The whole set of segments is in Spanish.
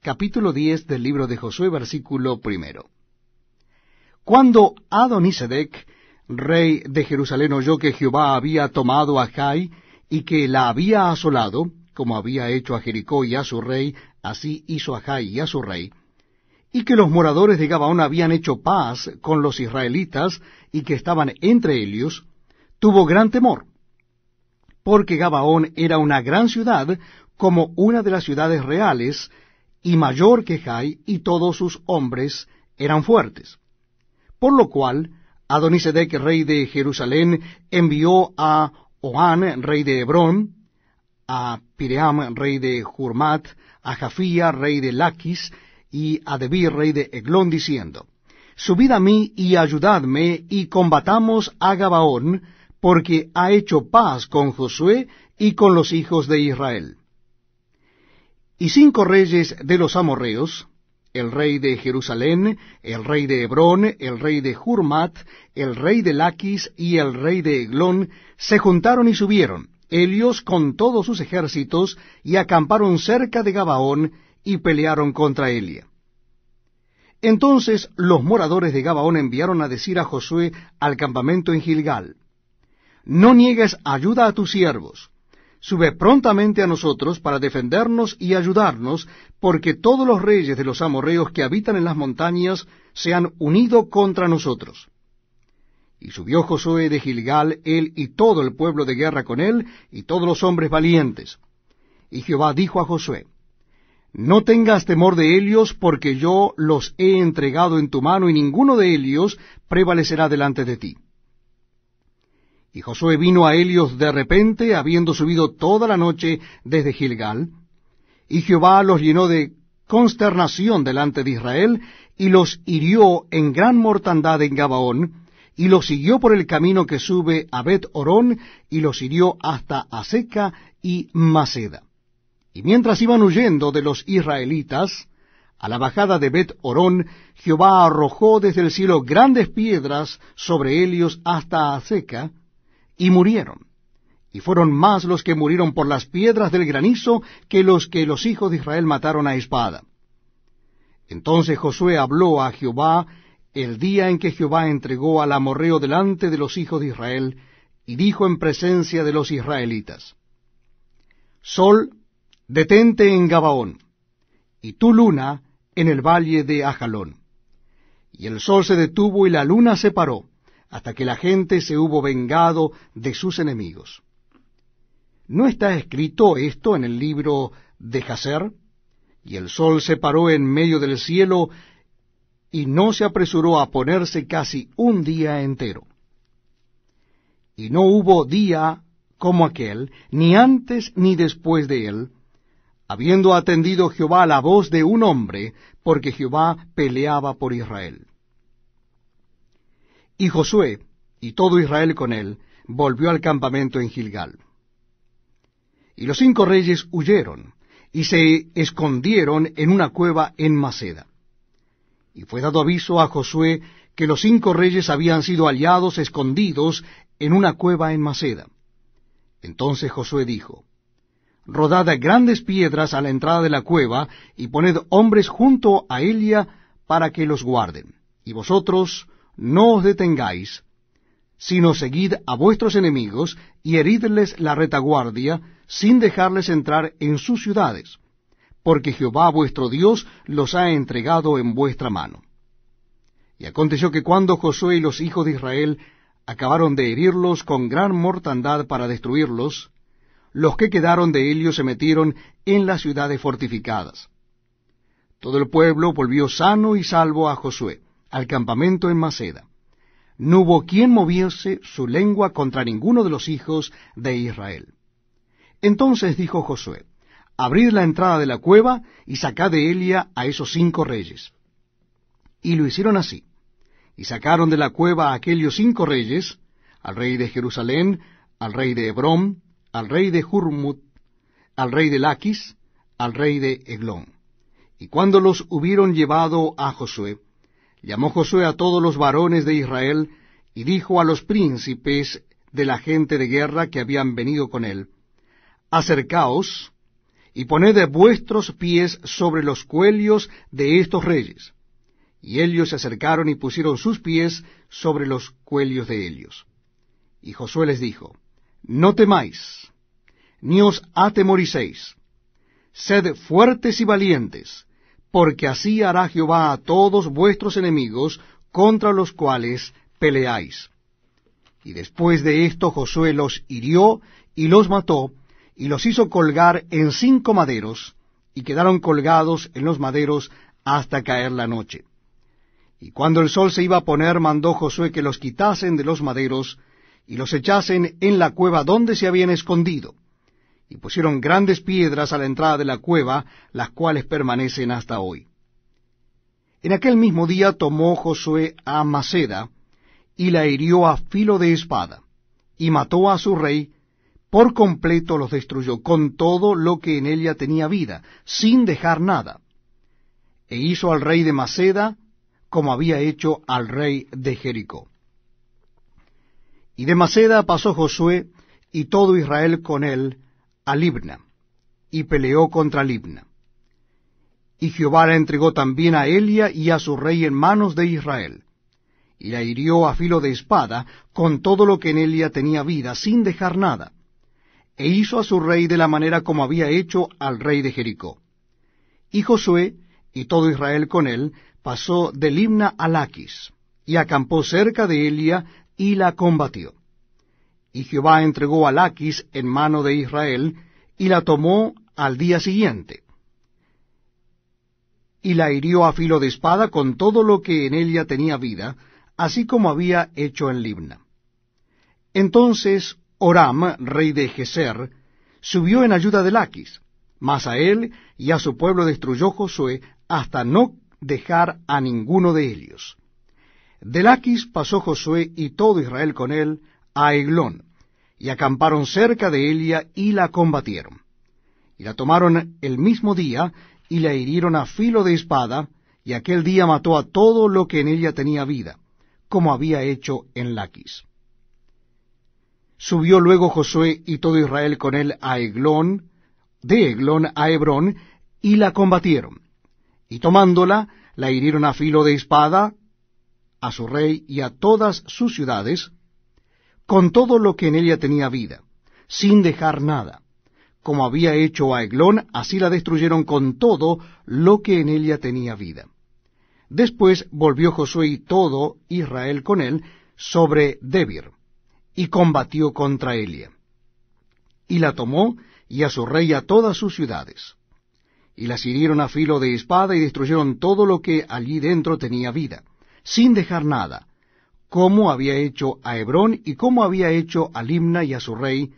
capítulo 10 del libro de Josué, versículo 1. Cuando Adonisedec, rey de Jerusalén, oyó que Jehová había tomado a Jai y que la había asolado, como había hecho a Jericó y a su rey, así hizo a Jai y a su rey, y que los moradores de Gabaón habían hecho paz con los israelitas y que estaban entre ellos, tuvo gran temor, porque Gabaón era una gran ciudad, como una de las ciudades reales, y mayor que Jai, y todos sus hombres eran fuertes. Por lo cual, Adonisedec, rey de Jerusalén, envió a Oán, rey de Hebrón, a Piream, rey de Jurmat, a Jafía, rey de Laquis, y a Debir, rey de Eglón, diciendo, Subid a mí y ayudadme, y combatamos a Gabaón, porque ha hecho paz con Josué y con los hijos de Israel. Y 5 reyes de los amorreos, el rey de Jerusalén, el rey de Hebrón, el rey de Jurmat, el rey de Laquis y el rey de Eglón, se juntaron y subieron, ellos con todos sus ejércitos, y acamparon cerca de Gabaón, y pelearon contra Elia. Entonces los moradores de Gabaón enviaron a decir a Josué al campamento en Gilgal, No niegues ayuda a tus siervos, sube prontamente a nosotros para defendernos y ayudarnos, porque todos los reyes de los amorreos que habitan en las montañas se han unido contra nosotros. Y subió Josué de Gilgal, él y todo el pueblo de guerra con él, y todos los hombres valientes. Y Jehová dijo a Josué, No tengas temor de ellos, porque yo los he entregado en tu mano, y ninguno de ellos prevalecerá delante de ti. Y Josué vino a ellos de repente, habiendo subido toda la noche desde Gilgal, y Jehová los llenó de consternación delante de Israel, y los hirió en gran mortandad en Gabaón, y los siguió por el camino que sube a Bet-Orón, y los hirió hasta Aseca y Maceda. Y mientras iban huyendo de los israelitas, a la bajada de Bet-Orón, Jehová arrojó desde el cielo grandes piedras sobre ellos hasta Aseca, y murieron. Y fueron más los que murieron por las piedras del granizo que los hijos de Israel mataron a espada. Entonces Josué habló a Jehová el día en que Jehová entregó al amorreo delante de los hijos de Israel, y dijo en presencia de los israelitas, Sol, detente en Gabaón, y tú luna en el valle de Ajalón. Y el sol se detuvo y la luna se paró, hasta que la gente se hubo vengado de sus enemigos. ¿No está escrito esto en el libro de Jaser? Y el sol se paró en medio del cielo, y no se apresuró a ponerse casi un día entero. Y no hubo día como aquel, ni antes ni después de él, habiendo atendido Jehová a la voz de un hombre, porque Jehová peleaba por Israel. Y Josué, y todo Israel con él, volvió al campamento en Gilgal. Y los 5 reyes huyeron, y se escondieron en una cueva en Maceda. Y fue dado aviso a Josué que los 5 reyes habían sido hallados escondidos en una cueva en Maceda. Entonces Josué dijo, Rodad grandes piedras a la entrada de la cueva, y poned hombres junto a ella para que los guarden. Y vosotros no os detengáis, sino seguid a vuestros enemigos, y heridles la retaguardia, sin dejarles entrar en sus ciudades, porque Jehová vuestro Dios los ha entregado en vuestra mano. Y aconteció que cuando Josué y los hijos de Israel acabaron de herirlos con gran mortandad para destruirlos, los que quedaron de ellos se metieron en las ciudades fortificadas. Todo el pueblo volvió sano y salvo a Josué, al campamento en Maceda. No hubo quien moviese su lengua contra ninguno de los hijos de Israel. Entonces dijo Josué, Abrid la entrada de la cueva, y sacad de ella a esos 5 reyes. Y lo hicieron así, y sacaron de la cueva a aquellos 5 reyes, al rey de Jerusalén, al rey de Hebrón, al rey de Jurmut, al rey de Laquis, al rey de Eglón. Y cuando los hubieron llevado a Josué, llamó Josué a todos los varones de Israel, y dijo a los príncipes de la gente de guerra que habían venido con él, Acercaos, y poned vuestros pies sobre los cuellos de estos reyes. Y ellos se acercaron y pusieron sus pies sobre los cuellos de ellos. Y Josué les dijo, no temáis, ni os atemoricéis, sed fuertes y valientes, porque así hará Jehová a todos vuestros enemigos contra los cuales peleáis. Y después de esto Josué los hirió y los mató, y los hizo colgar en 5 maderos, y quedaron colgados en los maderos hasta caer la noche. Y cuando el sol se iba a poner, mandó Josué que los quitasen de los maderos, y los echasen en la cueva donde se habían escondido. Y pusieron grandes piedras a la entrada de la cueva, las cuales permanecen hasta hoy. En aquel mismo día tomó Josué a Maceda, y la hirió a filo de espada, y mató a su rey, por completo los destruyó, con todo lo que en ella tenía vida, sin dejar nada. E hizo al rey de Maceda, como había hecho al rey de Jericó. Y de Maceda pasó Josué, y todo Israel con él, a Libna, y peleó contra Libna. Y Jehová la entregó también a Elia y a su rey en manos de Israel, y la hirió a filo de espada, con todo lo que en ella tenía vida, sin dejar nada. E hizo a su rey de la manera como había hecho al rey de Jericó. Y Josué, y todo Israel con él, pasó de Libna a Laquis, y acampó cerca de Elia, y la combatió. Y Jehová entregó a Laquis en mano de Israel, y la tomó al día siguiente. Y la hirió a filo de espada con todo lo que en ella tenía vida, así como había hecho en Libna. Entonces Oram, rey de Geser, subió en ayuda de Laquis, mas a él y a su pueblo destruyó Josué hasta no dejar a ninguno de ellos. De Laquis pasó Josué y todo Israel con él a Eglón, y acamparon cerca de Elia y la combatieron. Y la tomaron el mismo día, y la hirieron a filo de espada, y aquel día mató a todo lo que en ella tenía vida, como había hecho en Laquis. Subió luego Josué y todo Israel con él a Eglón, de Eglón a Hebrón, y la combatieron. Y tomándola, la hirieron a filo de espada, a su rey y a todas sus ciudades, con todo lo que en ella tenía vida, sin dejar nada. Como había hecho a Eglón, así la destruyeron con todo lo que en ella tenía vida. Después volvió Josué y todo Israel con él sobre Debir, y combatió contra Elia. Y la tomó, y a su rey y a todas sus ciudades. Y las hirieron a filo de espada, y destruyeron todo lo que allí dentro tenía vida, sin dejar nada, como había hecho a Hebrón, y como había hecho a Libna y a su rey,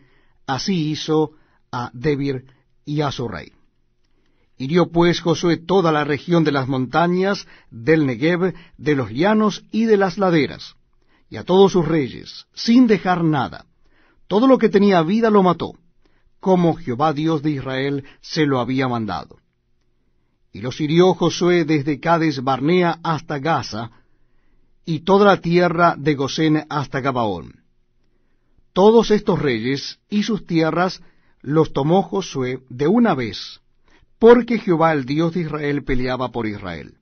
así hizo a Debir y a su rey. Hirió pues Josué toda la región de las montañas, del Negev, de los llanos y de las laderas, y a todos sus reyes, sin dejar nada. Todo lo que tenía vida lo mató, como Jehová Dios de Israel se lo había mandado. Y los hirió Josué desde Cades Barnea hasta Gaza, y toda la tierra de Gosén hasta Gabaón. Todos estos reyes y sus tierras los tomó Josué de una vez, porque Jehová el Dios de Israel peleaba por Israel.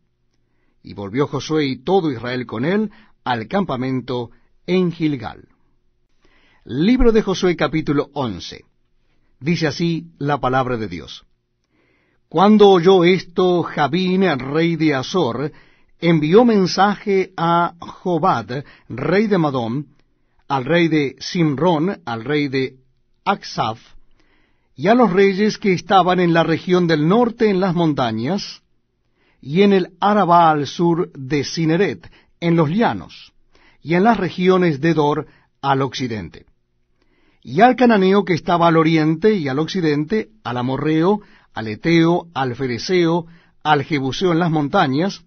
Y volvió Josué y todo Israel con él al campamento en Gilgal. Libro de Josué capítulo 11. Dice así la palabra de Dios. Cuando oyó esto, Jabín, rey de Azor, envió mensaje a Jobad, rey de Madón, al rey de Simrón, al rey de Aksaf, y a los reyes que estaban en la región del norte en las montañas, y en el Arabá al sur de Cineret, en los llanos, y en las regiones de Dor al occidente, y al cananeo que estaba al oriente y al occidente, al amorreo, al eteo, al fereceo, al jebuseo en las montañas,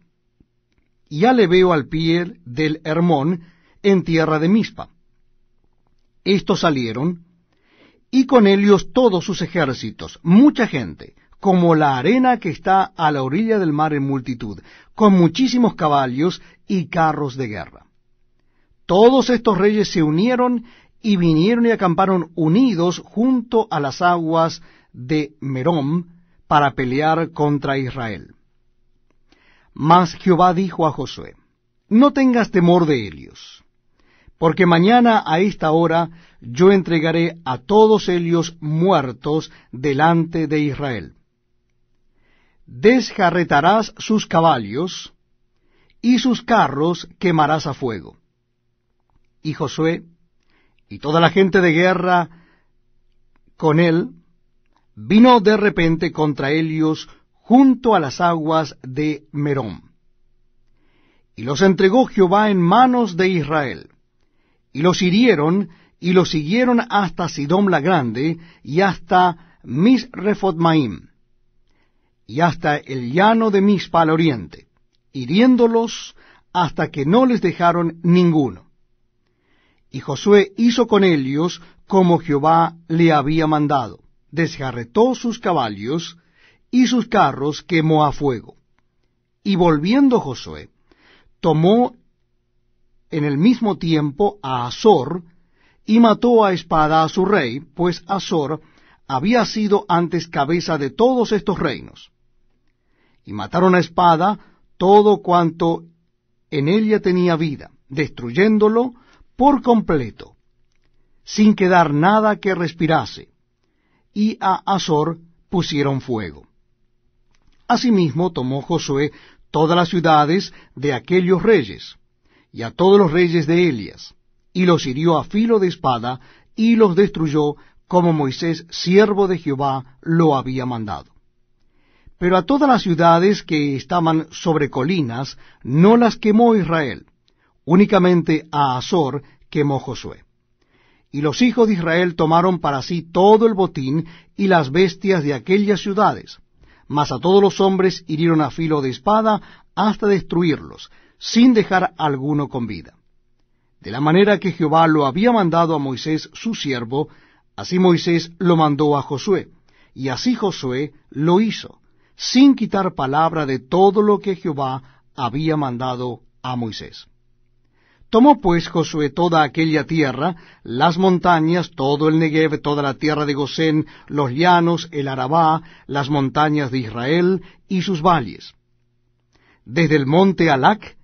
y al heveo al pie del Hermón, en tierra de Mispa. Estos salieron, y con ellos todos sus ejércitos, mucha gente, como la arena que está a la orilla del mar en multitud, con muchísimos caballos y carros de guerra. Todos estos reyes se unieron y vinieron y acamparon unidos junto a las aguas de Merom, para pelear contra Israel. Mas Jehová dijo a Josué, no tengas temor de ellos, porque mañana a esta hora yo entregaré a todos ellos muertos delante de Israel. Desjarretarás sus caballos, y sus carros quemarás a fuego. Y Josué y toda la gente de guerra con él vino de repente contra ellos junto a las aguas de Merón. Y los entregó Jehová en manos de Israel, y los hirieron, y los siguieron hasta Sidom la Grande, y hasta Misrefotmaim, y hasta el llano de Mispa al oriente, hiriéndolos hasta que no les dejaron ninguno. Y Josué hizo con ellos como Jehová le había mandado, desjarretó sus caballos, y sus carros quemó a fuego. Y volviendo Josué, tomó en el mismo tiempo a Azor, y mató a espada a su rey, pues Azor había sido antes cabeza de todos estos reinos. Y mataron a espada todo cuanto en ella tenía vida, destruyéndolo por completo, sin quedar nada que respirase, y a Azor pusieron fuego. Asimismo tomó Josué todas las ciudades de aquellos reyes, y a todos los reyes de Elias, y los hirió a filo de espada, y los destruyó, como Moisés, siervo de Jehová, lo había mandado. Pero a todas las ciudades que estaban sobre colinas, no las quemó Israel, únicamente a Azor quemó Josué. Y los hijos de Israel tomaron para sí todo el botín y las bestias de aquellas ciudades, mas a todos los hombres hirieron a filo de espada hasta destruirlos, sin dejar alguno con vida. De la manera que Jehová lo había mandado a Moisés su siervo, así Moisés lo mandó a Josué, y así Josué lo hizo, sin quitar palabra de todo lo que Jehová había mandado a Moisés. Tomó pues Josué toda aquella tierra, las montañas, todo el Negev, toda la tierra de Gosén, los llanos, el Arabá, las montañas de Israel y sus valles. Desde el monte Alac,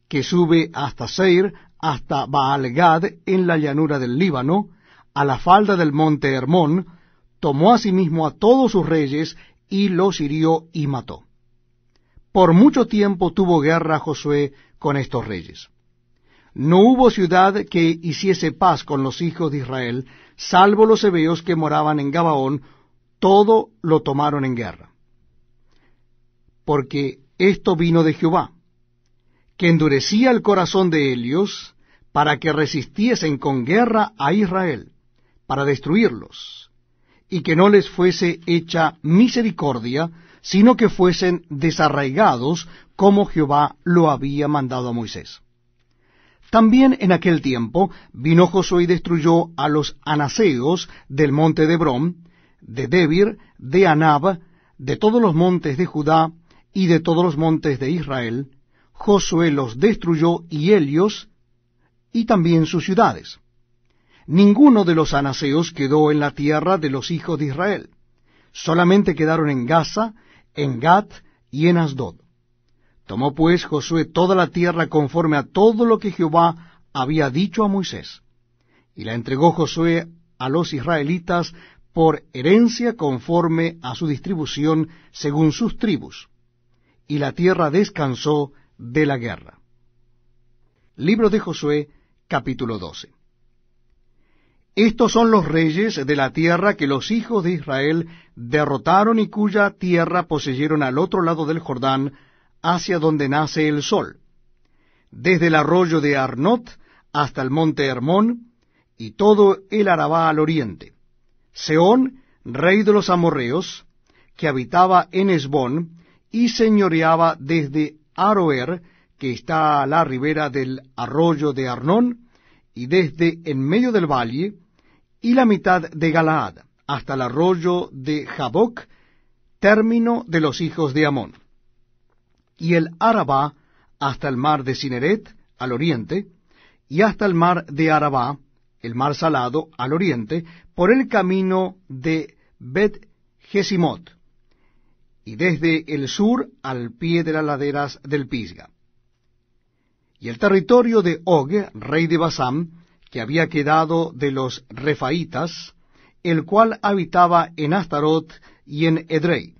que sube hasta Seir, hasta Baal-Gad, en la llanura del Líbano, a la falda del monte Hermón, tomó asimismo a todos sus reyes, y los hirió y mató. Por mucho tiempo tuvo guerra Josué con estos reyes. No hubo ciudad que hiciese paz con los hijos de Israel, salvo los hebeos que moraban en Gabaón, todo lo tomaron en guerra. Porque esto vino de Jehová, que endurecía el corazón de ellos, para que resistiesen con guerra a Israel, para destruirlos, y que no les fuese hecha misericordia, sino que fuesen desarraigados, como Jehová lo había mandado a Moisés. También en aquel tiempo vino Josué y destruyó a los anaseos del monte de Hebrón, de Debir, de Anab, de todos los montes de Judá y de todos los montes de Israel. Josué los destruyó, y ellos, y también sus ciudades. Ninguno de los anaseos quedó en la tierra de los hijos de Israel. Solamente quedaron en Gaza, en Gat y en Asdod. Tomó pues Josué toda la tierra conforme a todo lo que Jehová había dicho a Moisés, y la entregó Josué a los israelitas por herencia conforme a su distribución según sus tribus, y la tierra descansó de la guerra. Libro de Josué, capítulo 12. Estos son los reyes de la tierra que los hijos de Israel derrotaron y cuya tierra poseyeron al otro lado del Jordán, hacia donde nace el sol, desde el arroyo de Arnot hasta el monte Hermón, y todo el Arabá al oriente. Sehón, rey de los amorreos, que habitaba en Hesbón, y señoreaba desde Aroer, que está a la ribera del arroyo de Arnón, y desde en medio del valle, y la mitad de Galaad, hasta el arroyo de Jaboc, término de los hijos de Amón. Y el Arabá hasta el mar de Cineret, al oriente, y hasta el mar de Arabá, el mar salado, al oriente, por el camino de Bet-Jesimot, y desde el sur al pie de las laderas del Pisga. Y el territorio de Og, rey de Basán, que había quedado de los Refaitas, el cual habitaba en Astarot y en Edrei,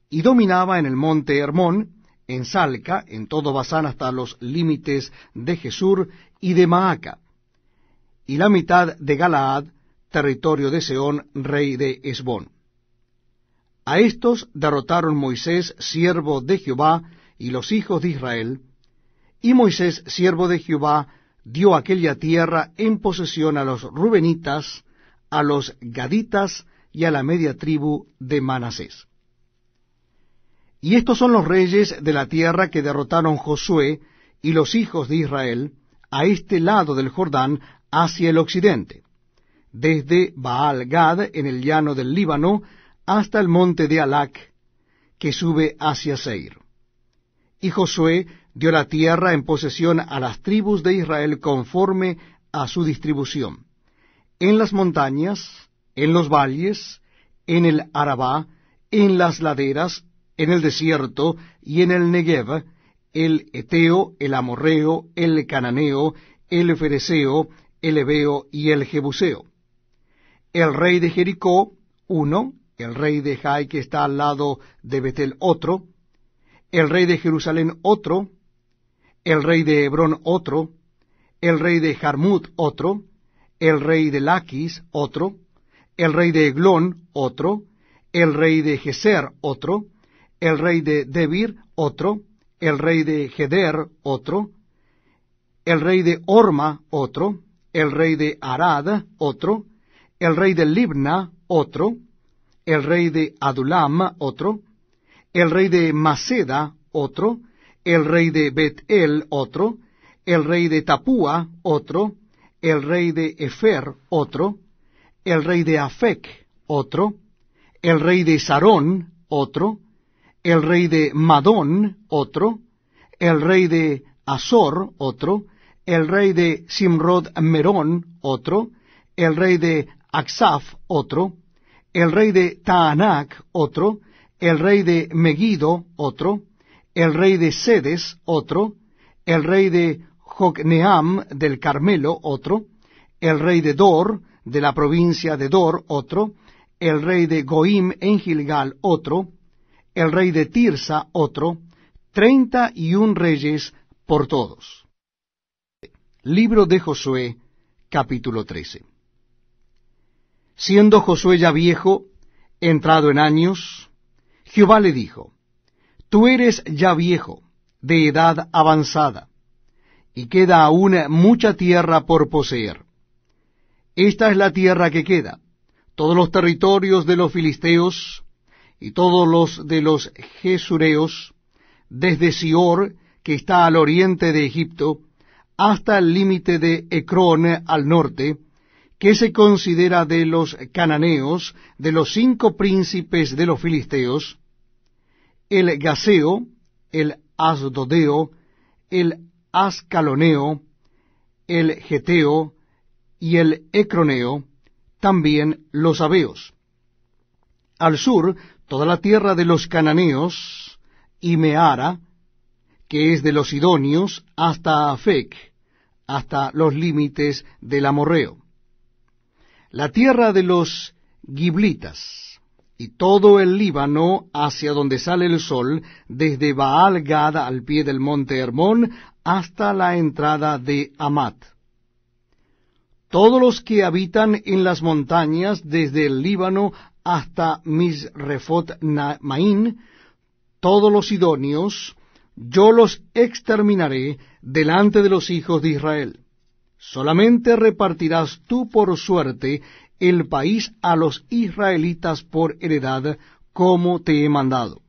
y dominaba en el monte Hermón, en Salca, en todo Basán hasta los límites de Jesur y de Maaca, y la mitad de Galaad, territorio de Sehón, rey de Hesbón. A estos derrotaron Moisés, siervo de Jehová, y los hijos de Israel, y Moisés, siervo de Jehová, dio aquella tierra en posesión a los Rubenitas, a los Gaditas y a la media tribu de Manasés. Y estos son los reyes de la tierra que derrotaron Josué y los hijos de Israel a este lado del Jordán hacia el occidente, desde Baal-Gad en el llano del Líbano hasta el monte de Alac, que sube hacia Seir. Y Josué dio la tierra en posesión a las tribus de Israel conforme a su distribución, en las montañas, en los valles, en el Arabá, en las laderas, en el desierto y en el Negev, el Eteo, el Amorreo, el Cananeo, el Fereseo, el Heveo y el Jebuseo. El rey de Jericó, uno; el rey de Jai, que está al lado de Betel, otro; el rey de Jerusalén, otro; el rey de Hebrón, otro; el rey de Jarmut, otro; el rey de Laquis, otro; el rey de Eglón, otro; el rey de Geser, otro; el rey de Debir, otro; el rey de Geder, otro; el rey de Orma, otro; el rey de Arad, otro; el rey de Libna, otro; el rey de Adulam, otro; el rey de Maceda, otro; el rey de Bet-El, otro; el rey de Tapúa, otro; el rey de Efer, otro; el rey de Afec, otro; el rey de Sarón, otro; el rey de Madón, otro; el rey de Azor, otro; el rey de Simrod Merón, otro; el rey de Aksaf, otro; el rey de Taanac, otro; el rey de Megiddo, otro; el rey de Sedes, otro; el rey de Jocneam del Carmelo, otro; el rey de Dor, de la provincia de Dor, otro; el rey de Goim en Gilgal, otro; el rey de Tirsa, otro; 31 reyes por todos. Libro de Josué, capítulo 13. Siendo Josué ya viejo, entrado en años, Jehová le dijo: Tú eres ya viejo, de edad avanzada, y queda aún mucha tierra por poseer. Esta es la tierra que queda, todos los territorios de los filisteos, y todos los de los gesureos, desde Sior, que está al oriente de Egipto, hasta el límite de Ecrón al norte, que se considera de los cananeos, de los 5 príncipes de los filisteos, el Gaseo, el Asdodeo, el Ascaloneo, el Geteo y el Ecroneo, también los Abeos. Al sur, toda la tierra de los cananeos, y Meara, que es de los sidonios, hasta Afec, hasta los límites del amorreo. La tierra de los giblitas, y todo el Líbano hacia donde sale el sol, desde Baal-Gad al pie del monte Hermón, hasta la entrada de Amat. Todos los que habitan en las montañas, desde el Líbano hasta Misrefot-Maín, todos los sidonios, yo los exterminaré delante de los hijos de Israel. Solamente repartirás tú por suerte el país a los israelitas por heredad, como te he mandado.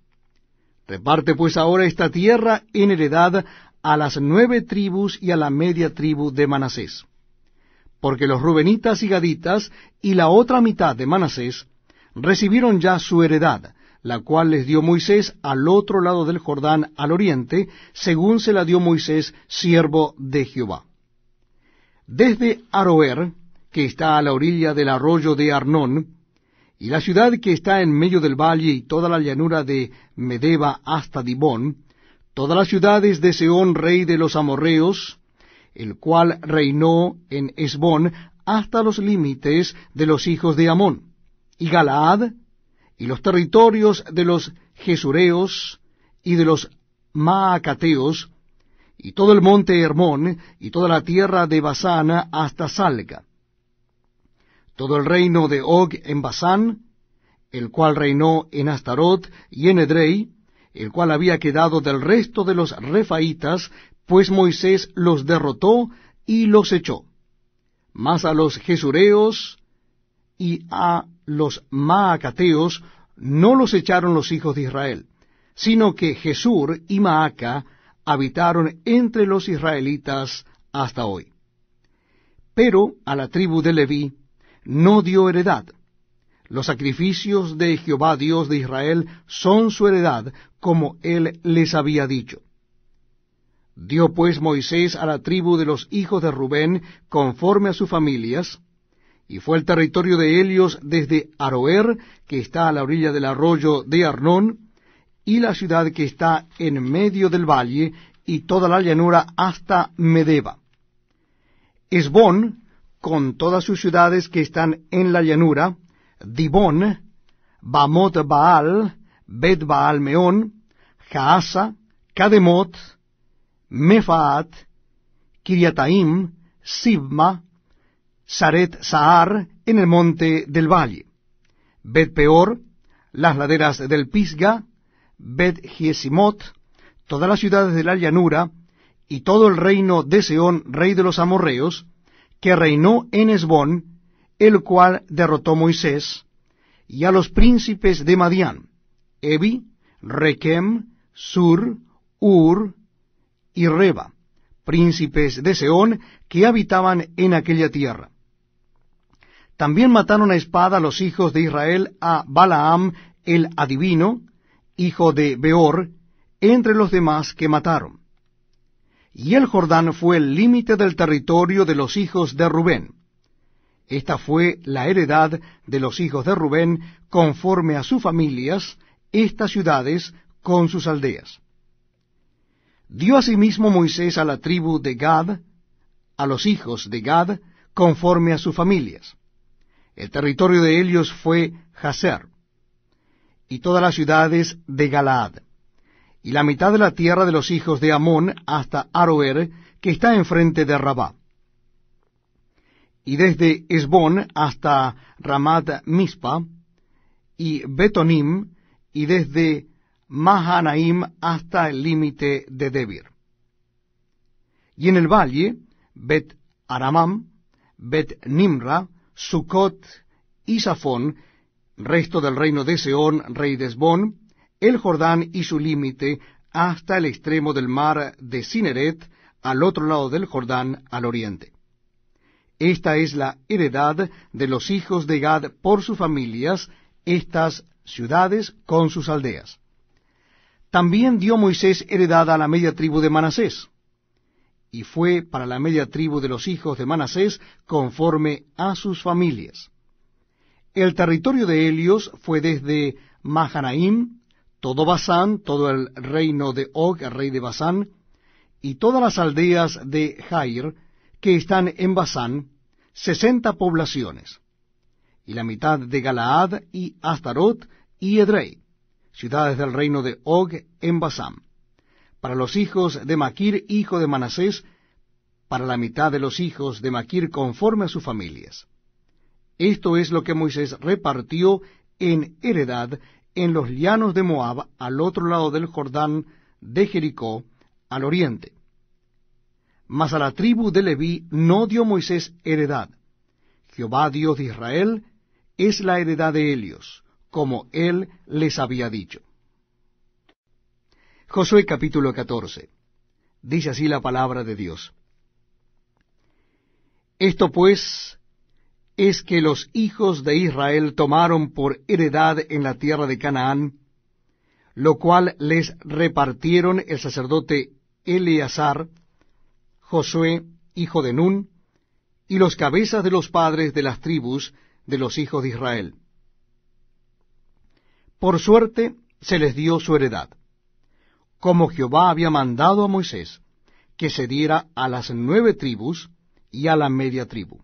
Reparte pues ahora esta tierra en heredad a las 9 tribus y a la media tribu de Manasés. Porque los rubenitas y gaditas y la otra mitad de Manasés recibieron ya su heredad, la cual les dio Moisés al otro lado del Jordán, al oriente, según se la dio Moisés, siervo de Jehová. Desde Aroer, que está a la orilla del arroyo de Arnón, y la ciudad que está en medio del valle, y toda la llanura de Medeba hasta Dibón, todas las ciudades de Sehón, rey de los amorreos, el cual reinó en Hesbón hasta los límites de los hijos de Amón, y Galaad, y los territorios de los Gesureos y de los Maacateos, y todo el monte Hermón, y toda la tierra de Basán hasta Salca, todo el reino de Og en Basán, el cual reinó en Astarot y en Edrei, el cual había quedado del resto de los refaitas, pues Moisés los derrotó y los echó. Mas a los Gesureos y a los Maacateos no los echaron los hijos de Israel, sino que Jesur y Maaca habitaron entre los israelitas hasta hoy. Pero a la tribu de Leví no dio heredad. Los sacrificios de Jehová Dios de Israel son su heredad, como él les había dicho. Dio pues Moisés a la tribu de los hijos de Rubén conforme a sus familias, y fue el territorio de ellos desde Aroer, que está a la orilla del arroyo de Arnón, y la ciudad que está en medio del valle, y toda la llanura hasta Medeba. Hesbón, con todas sus ciudades que están en la llanura, Dibón, Bamot Baal, Bet Baal Meón, Jaasa, Kademot, Mefaat, Kiriataim, Sibma, Saret Sahar, en el monte del valle, Bet Peor, las laderas del Pisga, Bet Jesimot, todas las ciudades de la llanura, y todo el reino de Sehón, rey de los amorreos, que reinó en Hesbón, el cual derrotó Moisés, y a los príncipes de Madián, Evi, Rekem, Sur, Ur y Reba, príncipes de Sehón, que habitaban en aquella tierra. También mataron a espada los hijos de Israel a Balaam el adivino, hijo de Beor, entre los demás que mataron. Y el Jordán fue el límite del territorio de los hijos de Rubén. Esta fue la heredad de los hijos de Rubén, conforme a sus familias, estas ciudades con sus aldeas. Dio asimismo Moisés a la tribu de Gad, a los hijos de Gad, conforme a sus familias. El territorio de ellos fue Jazer, y todas las ciudades de Galaad, y la mitad de la tierra de los hijos de Amón hasta Aroer, que está enfrente de Rabá, y desde Hesbón hasta Ramat Mispa, y Betonim, y desde Mahanaim hasta el límite de Debir. Y en el valle, Bet Aramam, Bet Nimra, Sucot y Safón, resto del reino de Sehón, rey de Hesbón, el Jordán y su límite, hasta el extremo del mar de Cineret, al otro lado del Jordán, al oriente. Esta es la heredad de los hijos de Gad por sus familias, estas ciudades con sus aldeas. También dio Moisés heredad a la media tribu de Manasés, y fue para la media tribu de los hijos de Manasés conforme a sus familias. El territorio de ellos fue desde Mahanaim, todo Basán, todo el reino de Og, el rey de Basán, y todas las aldeas de Jair, que están en Basán, 60 poblaciones, y la mitad de Galaad y Astarot y Edrei, ciudades del reino de Og en Basán, para los hijos de Maquir, hijo de Manasés, para la mitad de los hijos de Maquir conforme a sus familias. Esto es lo que Moisés repartió en heredad en los llanos de Moab, al otro lado del Jordán de Jericó, al oriente. Mas a la tribu de Leví no dio Moisés heredad. Jehová Dios de Israel es la heredad de ellos, como él les había dicho. Josué capítulo 14. Dice así la palabra de Dios. Esto pues es que los hijos de Israel tomaron por heredad en la tierra de Canaán, lo cual les repartieron el sacerdote Eleazar, Josué, hijo de Nun, y los cabezas de los padres de las tribus de los hijos de Israel. Por suerte se les dio su heredad, como Jehová había mandado a Moisés, que se diera a las 9 tribus y a la media tribu.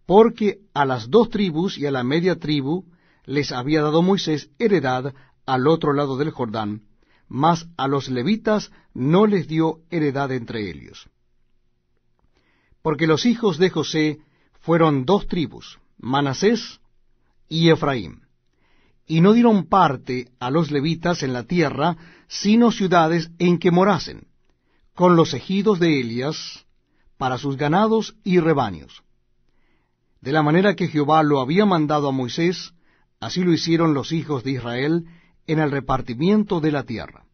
Porque a las 2 tribus y a la media tribu les había dado Moisés heredad al otro lado del Jordán, mas a los levitas no les dio heredad entre ellos. Porque los hijos de José fueron 2 tribus, Manasés y Efraín, y no dieron parte a los levitas en la tierra, sino ciudades en que morasen, con los ejidos de Elías, para sus ganados y rebaños. De la manera que Jehová lo había mandado a Moisés, así lo hicieron los hijos de Israel en el repartimiento de la tierra.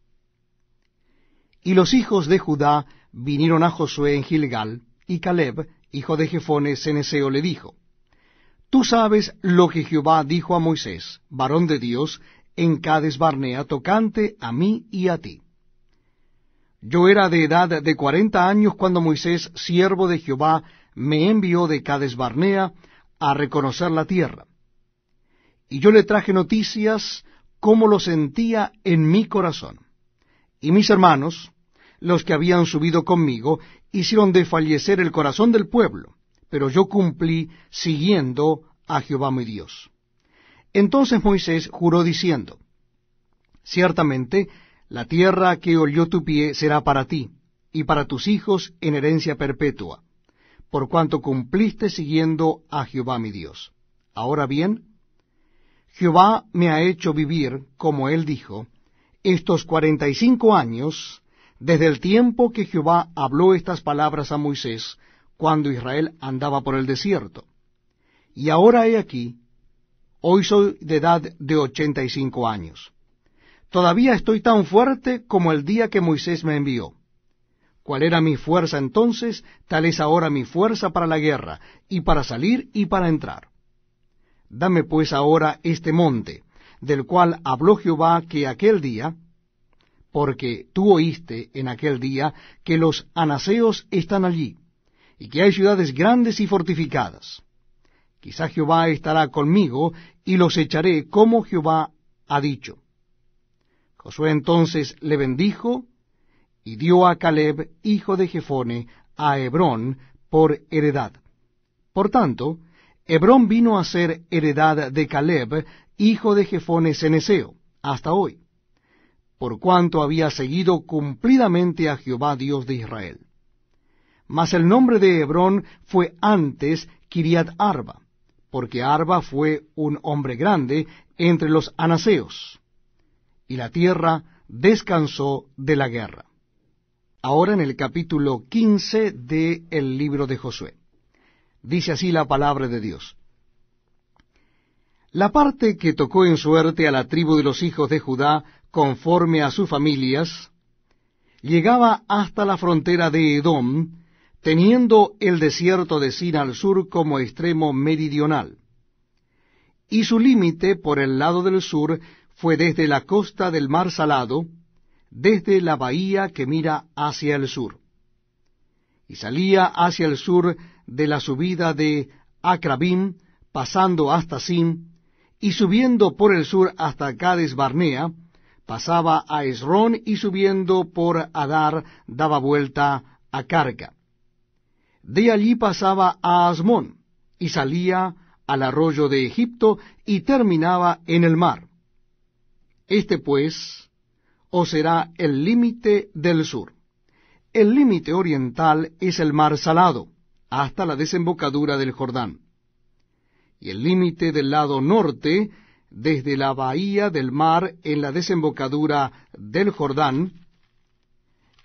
Y los hijos de Judá vinieron a Josué en Gilgal, y Caleb, hijo de Jefone ceneseo, le dijo: Tú sabes lo que Jehová dijo a Moisés, varón de Dios, en Cades Barnea, tocante a mí y a ti. Yo era de edad de 40 años cuando Moisés, siervo de Jehová, me envió de Cades Barnea a reconocer la tierra. Y yo le traje noticias como lo sentía en mi corazón. Y mis hermanos, los que habían subido conmigo, hicieron desfallecer el corazón del pueblo, pero yo cumplí siguiendo a Jehová mi Dios. Entonces Moisés juró diciendo: Ciertamente la tierra que olió tu pie será para ti, y para tus hijos en herencia perpetua, por cuanto cumpliste siguiendo a Jehová mi Dios. Ahora bien, Jehová me ha hecho vivir, como él dijo, estos 45 años, desde el tiempo que Jehová habló estas palabras a Moisés, cuando Israel andaba por el desierto. Y ahora he aquí, hoy soy de edad de 85 años. Todavía estoy tan fuerte como el día que Moisés me envió. ¿Cuál era mi fuerza entonces? Tal es ahora mi fuerza para la guerra, y para salir y para entrar. Dame pues ahora este monte, del cual habló Jehová que aquel día, porque tú oíste en aquel día que los anaseos están allí, y que hay ciudades grandes y fortificadas. Quizá Jehová estará conmigo, y los echaré como Jehová ha dicho. Josué entonces le bendijo, y dio a Caleb, hijo de Jefone, a Hebrón por heredad. Por tanto, Hebrón vino a ser heredad de Caleb, hijo de Jefone ceneseo, hasta hoy, por cuanto había seguido cumplidamente a Jehová Dios de Israel. Mas el nombre de Hebrón fue antes Kiriat Arba, porque Arba fue un hombre grande entre los anaseos, y la tierra descansó de la guerra. Ahora en el capítulo 15 del libro de Josué. Dice así la palabra de Dios. La parte que tocó en suerte a la tribu de los hijos de Judá, conforme a sus familias, llegaba hasta la frontera de Edom, teniendo el desierto de Sin al sur como extremo meridional. Y su límite por el lado del sur fue desde la costa del mar Salado, desde la bahía que mira hacia el sur. Y salía hacia el sur de la subida de Acrabim, pasando hasta Sin, y subiendo por el sur hasta Cades Barnea, pasaba a Esrón, y subiendo por Adar daba vuelta a Carca. De allí pasaba a Asmón, y salía al arroyo de Egipto, y terminaba en el mar. Este pues os será el límite del sur. El límite oriental es el mar Salado, hasta la desembocadura del Jordán. Y el límite del lado norte, desde la bahía del mar en la desembocadura del Jordán,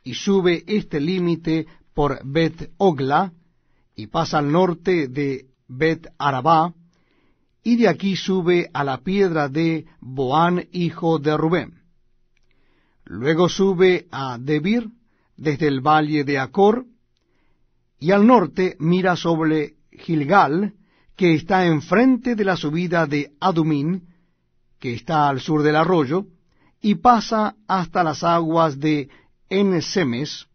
y sube este límite por Bet-Ogla, y pasa al norte de Bet-Arabá, y de aquí sube a la piedra de Boán, hijo de Rubén. Luego sube a Debir, desde el valle de Acor, y al norte mira sobre Gilgal, que está enfrente de la subida de Adumín, que está al sur del arroyo, y pasa hasta las aguas de En-Semes,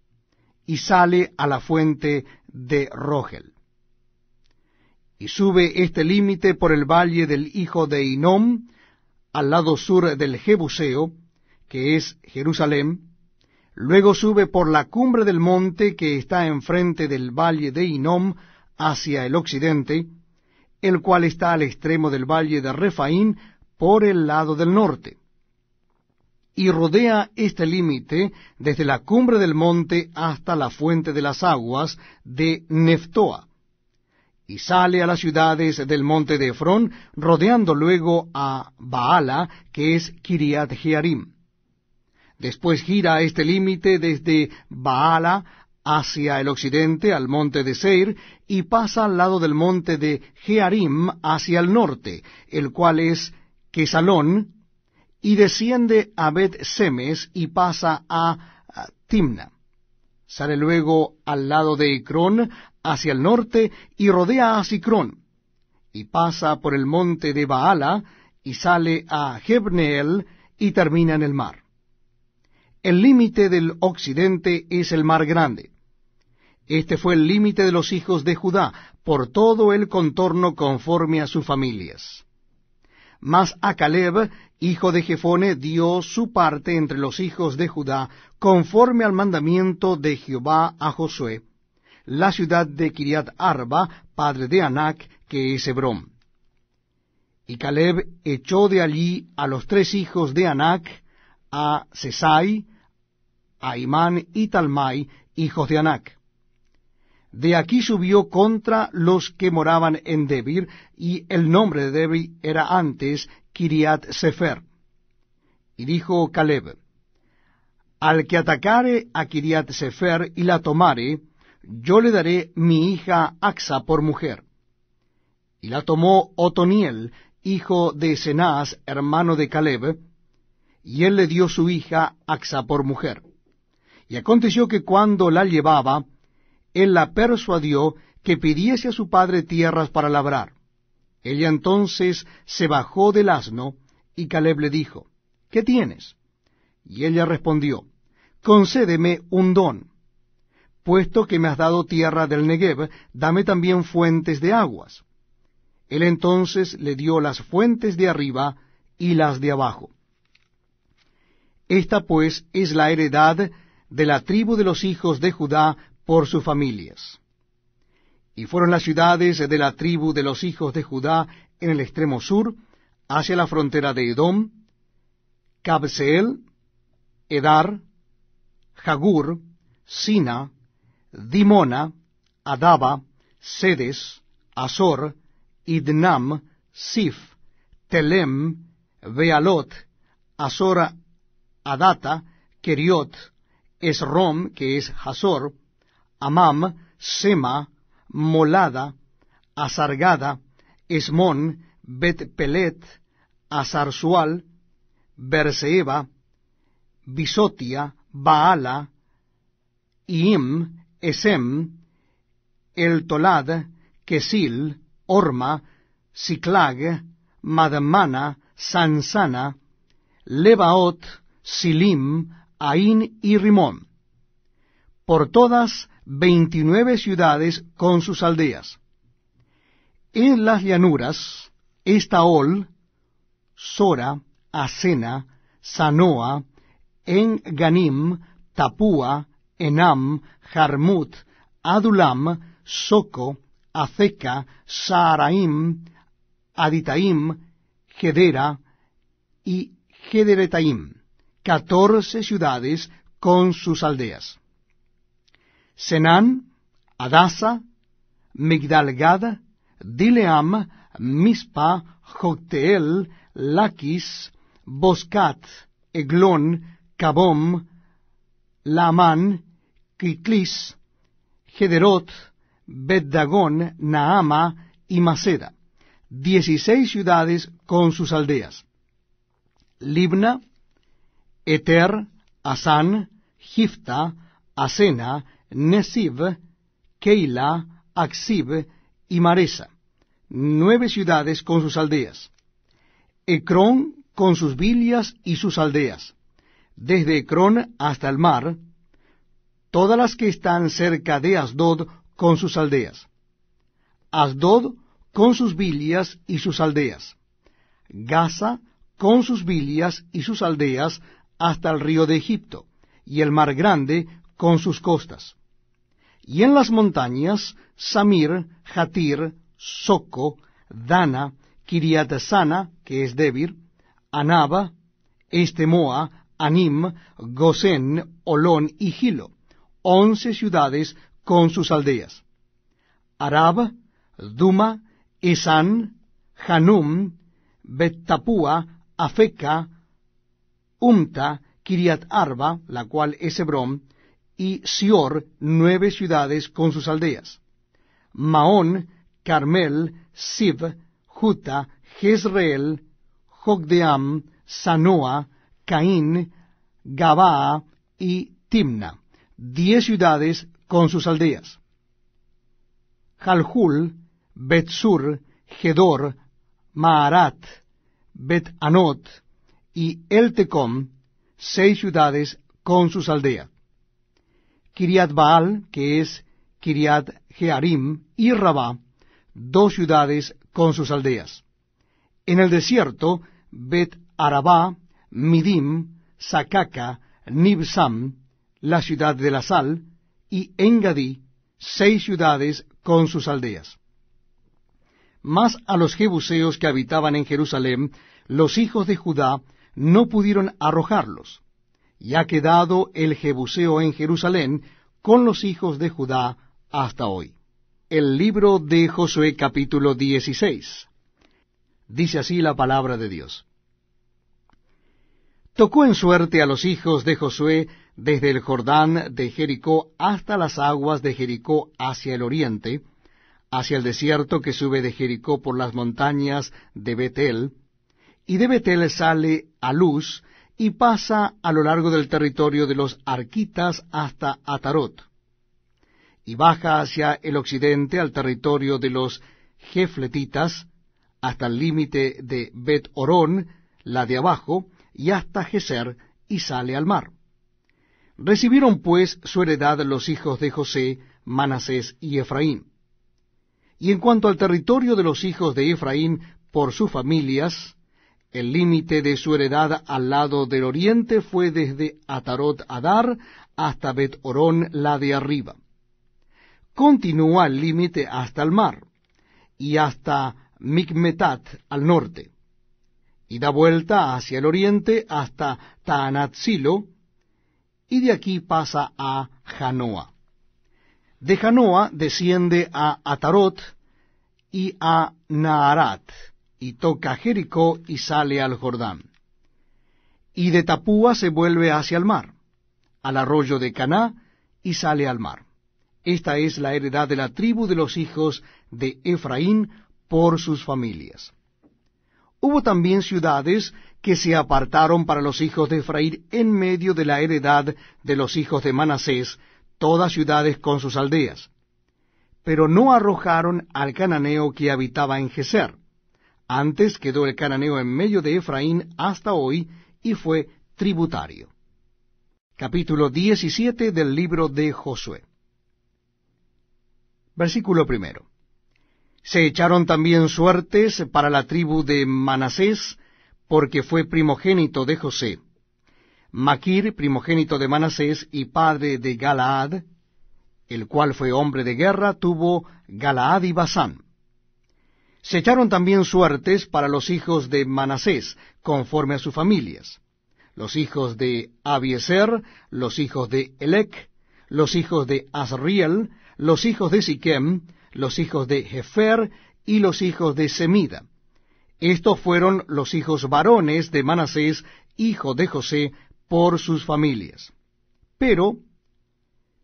y sale a la fuente de Rogel. Y sube este límite por el valle del hijo de Hinnom, al lado sur del Jebuseo, que es Jerusalén. Luego sube por la cumbre del monte que está enfrente del valle de Hinnom hacia el occidente, el cual está al extremo del valle de Refaín por el lado del norte. Y rodea este límite desde la cumbre del monte hasta la fuente de las aguas de Neftoa, y sale a las ciudades del monte de Efrón, rodeando luego a Baala, que es Kiriat Jearim. Después gira este límite desde Baala hacia el occidente al monte de Seir, y pasa al lado del monte de Jearim hacia el norte, el cual es Quesalón, y desciende a Bet-Semes y pasa a Timna. Sale luego al lado de Ecrón hacia el norte y rodea a Sicrón, y pasa por el monte de Baala y sale a Jebneel y termina en el mar. El límite del occidente es el mar grande. Este fue el límite de los hijos de Judá, por todo el contorno conforme a sus familias. Mas a Caleb, hijo de Jefone, dio su parte entre los hijos de Judá, conforme al mandamiento de Jehová a Josué, la ciudad de Kiriat Arba, padre de Anac, que es Hebrón. Y Caleb echó de allí a los 3 hijos de Anac, a Sesai, a Imán y Talmai, hijos de Anac. De aquí subió contra los que moraban en Debir, y el nombre de Debir era antes Kiriat Sefer. Y dijo Caleb: al que atacare a Kiriat Sefer y la tomare, yo le daré mi hija Axa por mujer. Y la tomó Otoniel, hijo de Cenaz, hermano de Caleb, y él le dio su hija Axa por mujer. Y aconteció que cuando la llevaba, él la persuadió que pidiese a su padre tierras para labrar. Ella entonces se bajó del asno, y Caleb le dijo: ¿qué tienes? Y ella respondió: concédeme un don. Puesto que me has dado tierra del Negev, dame también fuentes de aguas. Él entonces le dio las fuentes de arriba y las de abajo. Esta pues es la heredad de la tribu de los hijos de Judá por sus familias. Y fueron las ciudades de la tribu de los hijos de Judá en el extremo sur, hacia la frontera de Edom: Cabseel, Edar, Jagur, Sina, Dimona, Adaba, Sedes, Azor, Idnam, Sif, Telem, Bealot, Azor, Adata, Keriot, Esrom, que es Hazor, Amam, Sema, Molada, Asargada, Esmón, Bet-Pelet, Asarsual, Berseba, Bisotia, Baala, Iim, Esem, El Tolad, Kesil, Orma, Siclag, Madmana, Sansana, Lebaot, Silim, Ain y Rimón. Por todas 29 ciudades con sus aldeas. En las llanuras, Estaol, Sora, Asena, Sanoa, En Ganim, Tapúa, Enam, Jarmut, Adulam, Soco, Azeca, Saaraim, Aditaim, Gedera y Gederetaim, 14 ciudades con sus aldeas. Senán, Adasa, Migdalgad, Dileam, Mispa, Jocteel, Laquis, Boscat, Eglón, Cabom, Laamán, Kitlis, Gederot, Bet-Dagón, Naama y Maceda, 16 ciudades con sus aldeas. Libna, Eter, Asán, Gifta, Asena, Nesib, Keila, Aksib y Maresa, 9 ciudades con sus aldeas. Ecrón con sus villas y sus aldeas, desde Ecrón hasta el mar, todas las que están cerca de Asdod con sus aldeas. Asdod con sus villas y sus aldeas. Gaza con sus villas y sus aldeas hasta el río de Egipto, y el mar grande con sus costas. Y en las montañas, Samir, Jatir, Soco, Dana, Kiriat-sana, que es Debir, Anaba, Estemoa, Anim, Gosén, Olón y Gilo, 11 ciudades con sus aldeas. Arab, Duma, Esán, Hanum, Bet-tapúa, Afeca, Umta, Kiriat Arba, la cual es Hebrón, y Sior, 9 ciudades con sus aldeas. Maón, Carmel, Sib, Juta, Jezreel, Jogdeam, Sanoa, Caín, Gabaa y Timna, 10 ciudades con sus aldeas. Jalhul, Bet-sur, Gedor, Maarat, Bet-anot y Eltecom, 6 ciudades con sus aldeas. Kiriat Baal, que es Kiriat Jearim, y Rabá, 2 ciudades con sus aldeas. En el desierto, Bet-arabá, Midim, Sacaca, Nibsam, la ciudad de la sal, y Engadí, 6 ciudades con sus aldeas. Mas a los jebuseos que habitaban en Jerusalén, los hijos de Judá no pudieron arrojarlos, y ha quedado el jebuseo en Jerusalén con los hijos de Judá hasta hoy. El libro de Josué capítulo 16. Dice así la palabra de Dios. Tocó en suerte a los hijos de Josué desde el Jordán de Jericó hasta las aguas de Jericó hacia el oriente, hacia el desierto que sube de Jericó por las montañas de Betel, y de Betel sale a Luz, y pasa a lo largo del territorio de los arquitas hasta Atarot, y baja hacia el occidente al territorio de los jefletitas, hasta el límite de Bet-orón, la de abajo, y hasta Geser, y sale al mar. Recibieron pues su heredad los hijos de José, Manasés y Efraín. Y en cuanto al territorio de los hijos de Efraín por sus familias, el límite de su heredad al lado del oriente fue desde Atarot Adar hasta Bet-orón, la de arriba. Continúa el límite hasta el mar, y hasta Micmetat al norte, y da vuelta hacia el oriente hasta Taanat-silo, y de aquí pasa a Janoa. De Janoa desciende a Atarot y a Naarat, y toca Jericó y sale al Jordán. Y de Tapúa se vuelve hacia el mar, al arroyo de Caná, y sale al mar. Esta es la heredad de la tribu de los hijos de Efraín por sus familias. Hubo también ciudades que se apartaron para los hijos de Efraín en medio de la heredad de los hijos de Manasés, todas ciudades con sus aldeas. Pero no arrojaron al cananeo que habitaba en Geser. Antes quedó el cananeo en medio de Efraín hasta hoy, y fue tributario. Capítulo 17 del libro de Josué. Versículo 1. Se echaron también suertes para la tribu de Manasés, porque fue primogénito de José. Maquir, primogénito de Manasés y padre de Galaad, el cual fue hombre de guerra, tuvo Galaad y Basán. Se echaron también suertes para los hijos de Manasés, conforme a sus familias. Los hijos de Abieser, los hijos de Elec, los hijos de Asriel, los hijos de Siquem, los hijos de Jefer y los hijos de Semida. Estos fueron los hijos varones de Manasés, hijo de José, por sus familias. Pero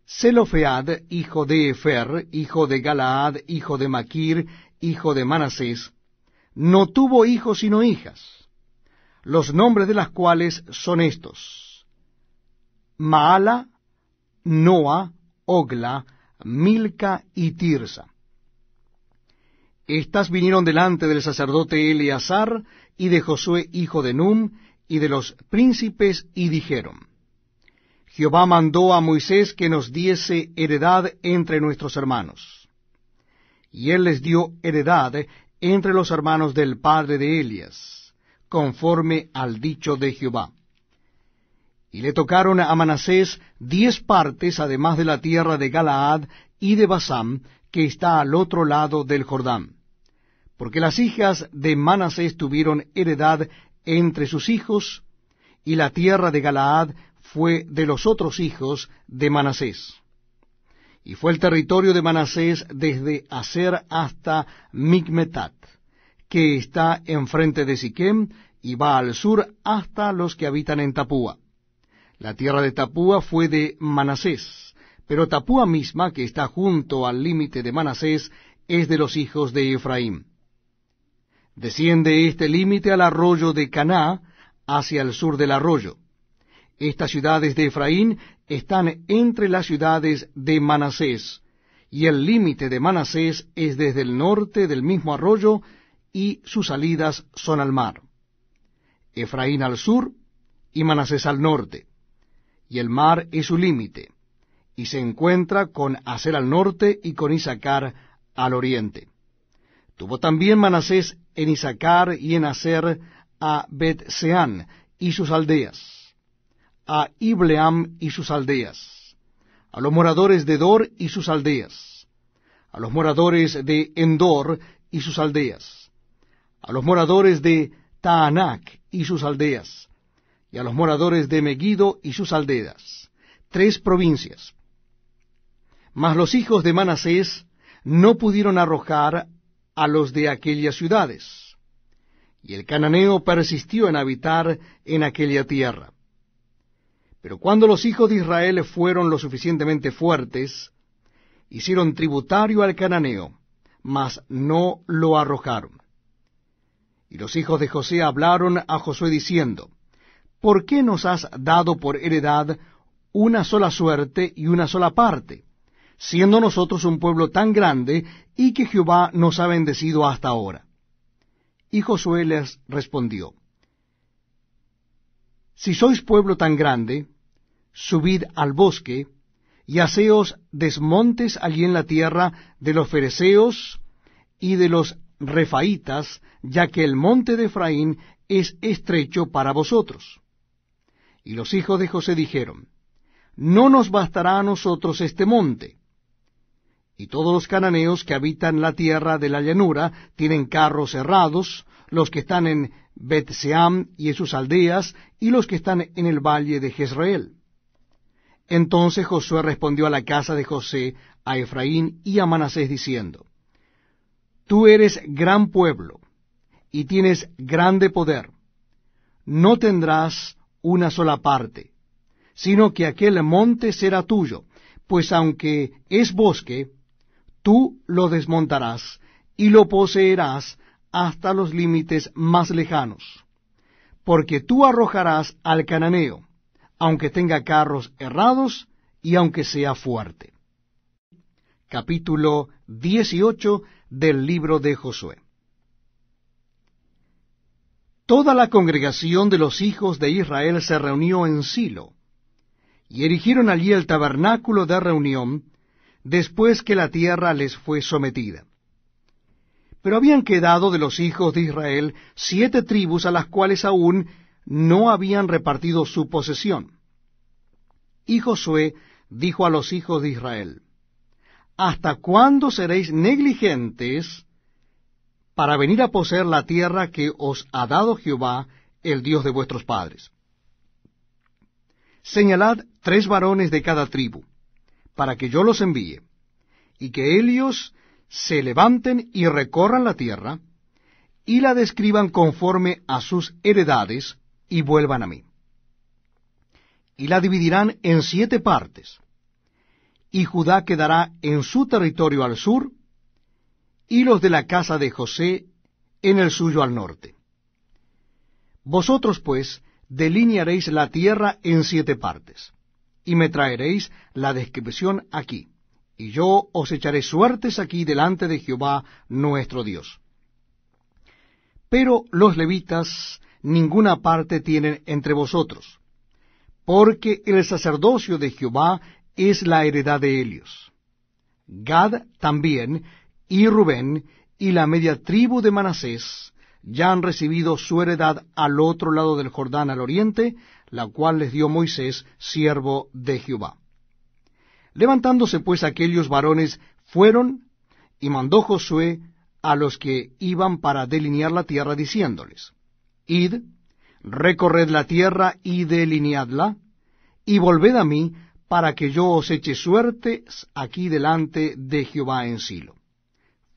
Zelofead, hijo de Efer, hijo de Galaad, hijo de Maquir, hijo de Manasés, no tuvo hijos sino hijas, los nombres de las cuales son estos: Maala, Noa, Ogla, Milca y Tirsa. Estas vinieron delante del sacerdote Eleazar y de Josué hijo de Num y de los príncipes, y dijeron: Jehová mandó a Moisés que nos diese heredad entre nuestros hermanos. Y él les dio heredad entre los hermanos del padre de Elias, conforme al dicho de Jehová. Y le tocaron a Manasés 10 partes, además de la tierra de Galaad y de Basán, que está al otro lado del Jordán. Porque las hijas de Manasés tuvieron heredad entre sus hijos, y la tierra de Galaad fue de los otros hijos de Manasés. Y fue el territorio de Manasés desde Aser hasta Micmetat, que está enfrente de Siquem, y va al sur hasta los que habitan en Tapúa. La tierra de Tapúa fue de Manasés, pero Tapúa misma, que está junto al límite de Manasés, es de los hijos de Efraín. Desciende este límite al arroyo de Caná, hacia el sur del arroyo. Estas ciudades de Efraín están entre las ciudades de Manasés, y el límite de Manasés es desde el norte del mismo arroyo, y sus salidas son al mar. Efraín al sur, y Manasés al norte, y el mar es su límite, y se encuentra con Aser al norte y con Isacar al oriente. Tuvo también Manasés en Isacar y en Aser a Bet-Seán y sus aldeas, a Ibleam y sus aldeas, a los moradores de Dor y sus aldeas, a los moradores de Endor y sus aldeas, a los moradores de Taanac y sus aldeas, y a los moradores de Megiddo y sus aldeas, 3 provincias. Mas los hijos de Manasés no pudieron arrojar a los de aquellas ciudades, y el cananeo persistió en habitar en aquella tierra. Pero cuando los hijos de Israel fueron lo suficientemente fuertes, hicieron tributario al cananeo, mas no lo arrojaron. Y los hijos de José hablaron a Josué diciendo, ¿por qué nos has dado por heredad una sola suerte y una sola parte, siendo nosotros un pueblo tan grande y que Jehová nos ha bendecido hasta ahora? Y Josué les respondió, si sois pueblo tan grande, subid al bosque, y haceos desmontes allí en la tierra de los fereceos y de los refaítas, ya que el monte de Efraín es estrecho para vosotros. Y los hijos de José dijeron, no nos bastará a nosotros este monte. Y todos los cananeos que habitan la tierra de la llanura tienen carros herrados, los que están en Bet-Seam y en sus aldeas, y los que están en el valle de Jezreel. Entonces Josué respondió a la casa de José, a Efraín y a Manasés, diciendo, tú eres gran pueblo, y tienes grande poder. No tendrás una sola parte, sino que aquel monte será tuyo, pues aunque es bosque, tú lo desmontarás y lo poseerás hasta los límites más lejanos, porque tú arrojarás al cananeo, aunque tenga carros herrados y aunque sea fuerte. Capítulo 18 del libro de Josué. Toda la congregación de los hijos de Israel se reunió en Silo, y erigieron allí el tabernáculo de reunión, después que la tierra les fue sometida. Pero habían quedado de los hijos de Israel 7 tribus a las cuales aún no habían repartido su posesión. Y Josué dijo a los hijos de Israel, ¿hasta cuándo seréis negligentes para venir a poseer la tierra que os ha dado Jehová, el Dios de vuestros padres? Señalad 3 varones de cada tribu, para que yo los envíe, y que ellos se levanten y recorran la tierra, y la describan conforme a sus heredades, y vuelvan a mí. Y la dividirán en 7 partes, y Judá quedará en su territorio al sur, y los de la casa de José en el suyo al norte. Vosotros, pues, delinearéis la tierra en 7 partes, y me traeréis la descripción aquí, y yo os echaré suertes aquí delante de Jehová nuestro Dios. Pero los levitas ninguna parte tienen entre vosotros, porque el sacerdocio de Jehová es la heredad de ellos. Gad también, y Rubén, y la media tribu de Manasés, ya han recibido su heredad al otro lado del Jordán al oriente, la cual les dio Moisés, siervo de Jehová. Levantándose pues aquellos varones, fueron, y mandó Josué a los que iban para delinear la tierra, diciéndoles, Id, recorred la tierra y delineadla, y volved a mí, para que yo os eche suertes aquí delante de Jehová en Silo.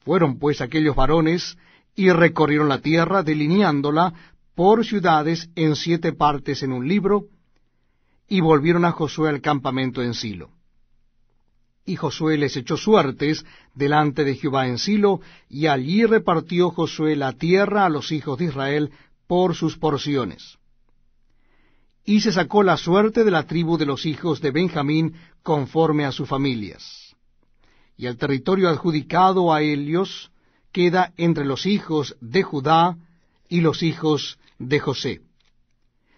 Fueron pues aquellos varones, y recorrieron la tierra, delineándola por ciudades en 7 partes en un libro, y volvieron a Josué al campamento en Silo. Y Josué les echó suertes delante de Jehová en Silo, y allí repartió Josué la tierra a los hijos de Israel por sus porciones. Y se sacó la suerte de la tribu de los hijos de Benjamín conforme a sus familias. Y el territorio adjudicado a ellos queda entre los hijos de Judá y los hijos de José.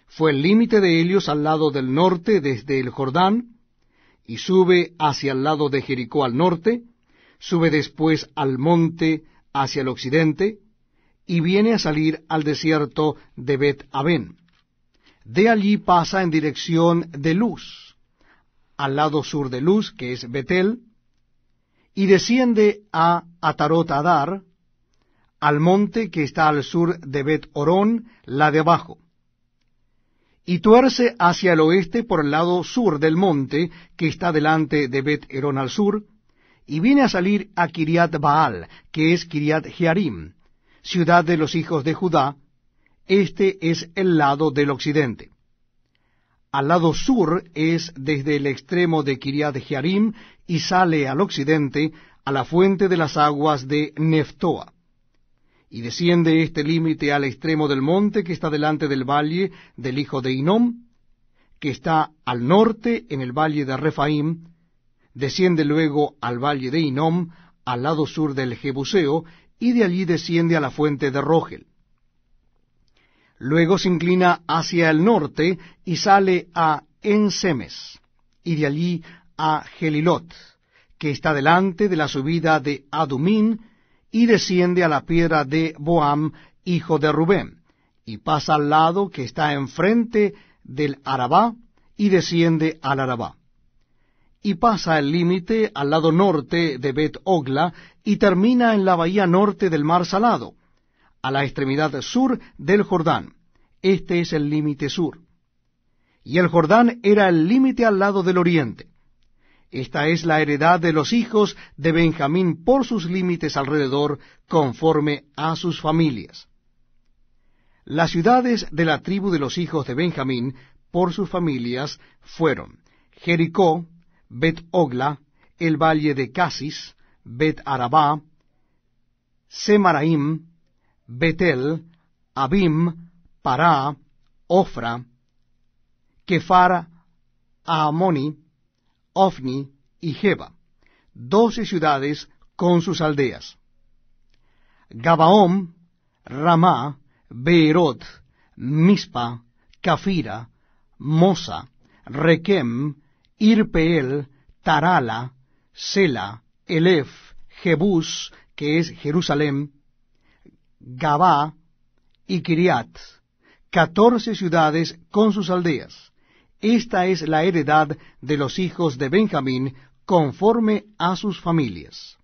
Fue el límite de ellos al lado del norte desde el Jordán, y sube hacia el lado de Jericó al norte, sube después al monte hacia el occidente, y viene a salir al desierto de Bet-Aven. De allí pasa en dirección de Luz, al lado sur de Luz, que es Betel, y desciende a Atarot Adar, al monte que está al sur de Bet-Orón, la de abajo, y tuerce hacia el oeste por el lado sur del monte que está delante de Bet-Herón al sur, y viene a salir a Kiriat Baal, que es Kiriat Jearim, ciudad de los hijos de Judá. Este es el lado del occidente. Al lado sur es desde el extremo de Kiriat Jearim, y sale al occidente a la fuente de las aguas de Neftoa. Y desciende este límite al extremo del monte que está delante del valle del hijo de Hinnom, que está al norte en el valle de Refaim, desciende luego al valle de Hinnom, al lado sur del Jebuseo, y de allí desciende a la fuente de Rogel. Luego se inclina hacia el norte y sale a Ensemes, y de allí a Gelilot, que está delante de la subida de Adumín, y desciende a la piedra de Boam, hijo de Rubén, y pasa al lado que está enfrente del Arabá, y desciende al Arabá. Y pasa el límite al lado norte de Bet-Ogla, y termina en la bahía norte del mar Salado, a la extremidad sur del Jordán. Este es el límite sur. Y el Jordán era el límite al lado del oriente. Esta es la heredad de los hijos de Benjamín por sus límites alrededor, conforme a sus familias. Las ciudades de la tribu de los hijos de Benjamín por sus familias fueron Jericó, Bet-Ogla, el valle de Casis, Bet-Arabá, Semaraim, Betel, Abim, Pará, Ofra, Kefar, Aamoni, Ofni y Geba, 12 ciudades con sus aldeas. Gabaón, Ramá, Beerot, Mispa, Cafira, Mosa, Requem, Irpeel, Tarala, Sela, Elef, Jebús, que es Jerusalén, Gabá y Kiriat, 14 ciudades con sus aldeas. Esta es la heredad de los hijos de Benjamín conforme a sus familias.